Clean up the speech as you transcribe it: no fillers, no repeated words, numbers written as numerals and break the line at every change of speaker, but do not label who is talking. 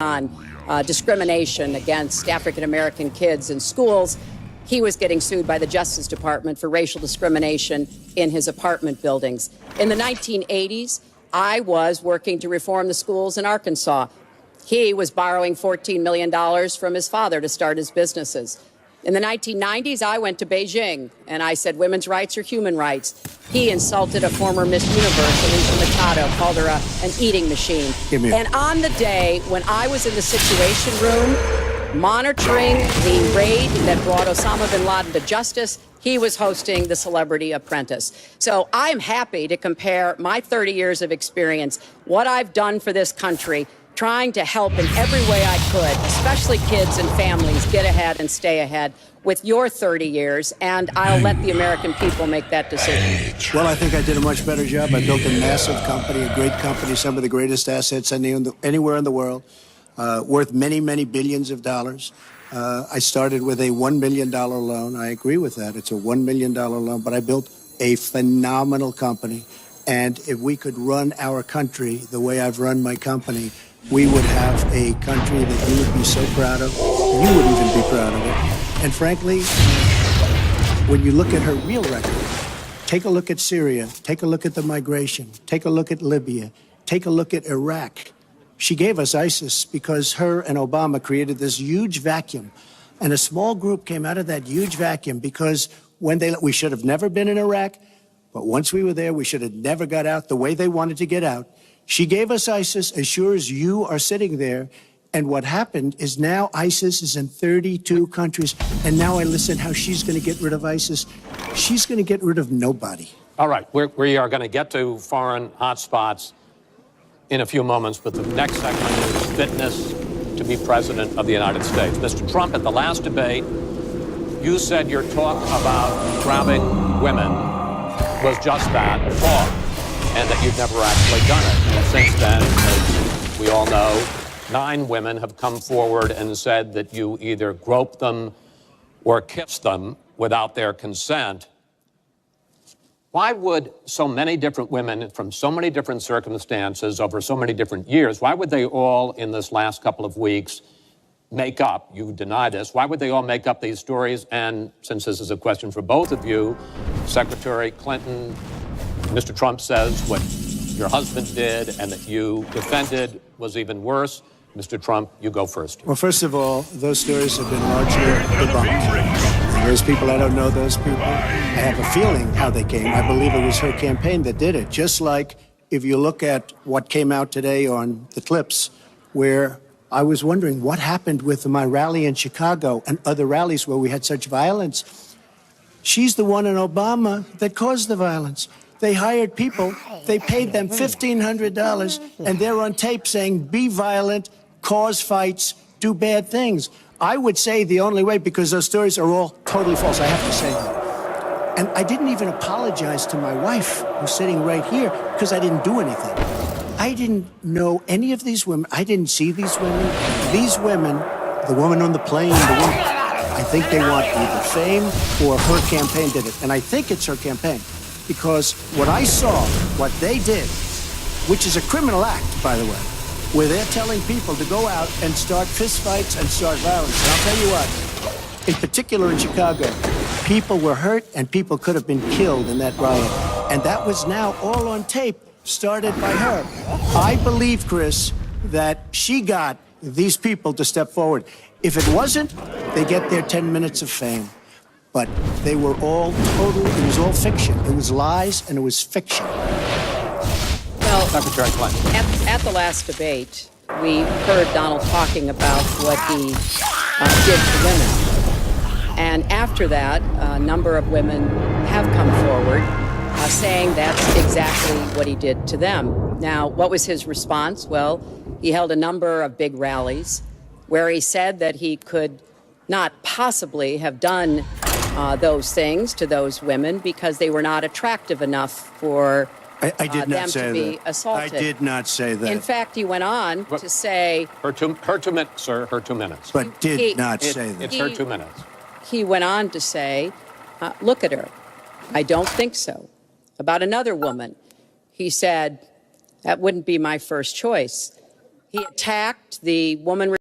on discrimination against African-American kids in schools. He was getting sued by the Justice Department for racial discrimination in his apartment buildings. In the 1980s, I was working to reform the schools in Arkansas. He was borrowing $14 million from his father to start his businesses. In the 1990s, I went to Beijing, and I said women's rights are human rights. He insulted a former Miss Universe, Alicia Mikado, called her an eating machine. And on the day when I was in the Situation Room, monitoring the raid that brought Osama bin Laden to justice, he was hosting the Celebrity Apprentice. So I'm happy to compare my 30 years of experience, what I've done for this country, trying to help in every way I could, especially kids and families, get ahead and stay ahead with your 30 years, and I'll let the American people make that decision.
Well, I think I did a much better job. I built a massive company, a great company, some of the greatest assets anywhere in the world, worth many, many billions of dollars. I started with a $1 million loan. I agree with that. It's a $1 million loan, but I built a phenomenal company. And if we could run our country the way I've run my company, we would have a country that you would be so proud of. You would even be proud of it. And frankly, when you look at her real record, take a look at Syria, take a look at the migration, take a look at Libya, take a look at Iraq. She gave us ISIS because her and Obama created this huge vacuum. And a small group came out of that huge vacuum because we should have never been in Iraq, but once we were there, we should have never got out the way they wanted to get out. She gave us ISIS as sure as you are sitting there. And what happened is now ISIS is in 32 countries. And now I listen how she's going to get rid of ISIS. She's going to get rid of nobody.
All right. We are going to get to foreign hotspots in a few moments. But the next segment is fitness to be president of the United States. Mr. Trump, at the last debate, you said your talk about grabbing women was just that, talk, and that you've never actually done it. And since then, as we all know, 9 women have come forward and said that you either groped them or kissed them without their consent. Why would so many different women from so many different circumstances over so many different years, why would they all in this last couple of weeks make up, you deny this, why would they all make up these stories? And since this is a question for both of you, Secretary Clinton, Mr. Trump says what your husband did and that you defended was even worse. Mr. Trump, you go first.
Well, first of all, those stories have been largely debunked. Those people, I don't know those people. I have a feeling how they came. I believe it was her campaign that did it. Just like if you look at what came out today on the clips, where I was wondering what happened with my rally in Chicago and other rallies where we had such violence. She's the one in Obama that caused the violence. They hired people, they paid them $1,500, and they're on tape saying, be violent, cause fights, do bad things. I would say the only way, because those stories are all totally false, I have to say that. And I didn't even apologize to my wife, who's sitting right here, because I didn't do anything. I didn't know any of these women. I didn't see these women. These women, the woman on the plane, I think they want either fame or her campaign did it. And I think it's her campaign. Because what I saw, what they did, which is a criminal act, by the way, where they're telling people to go out and start fistfights and start violence. And I'll tell you what, in particular in Chicago, people were hurt and people could have been killed in that riot. And that was now all on tape, started by her. I believe, Chris, that she got these people to step forward. If it wasn't, they get their 10 minutes of fame. But they were all total, it was all fiction. It was lies and it was fiction.
Well, at the last debate, we heard Donald talking about what he did to women. And after that, a number of women have come forward saying that's exactly what he did to them. Now, what was his response? Well, he held a number of big rallies where he said that he could not possibly have done those things to those women because they were not attractive enough for them to be assaulted.
I did not say that.
In fact, he went on to say...
Her two minutes, sir, her 2 minutes.
But did not say that.
It's her 2 minutes.
He went on to say, look at her. I don't think so. About another woman, he said, that wouldn't be my first choice. He attacked the woman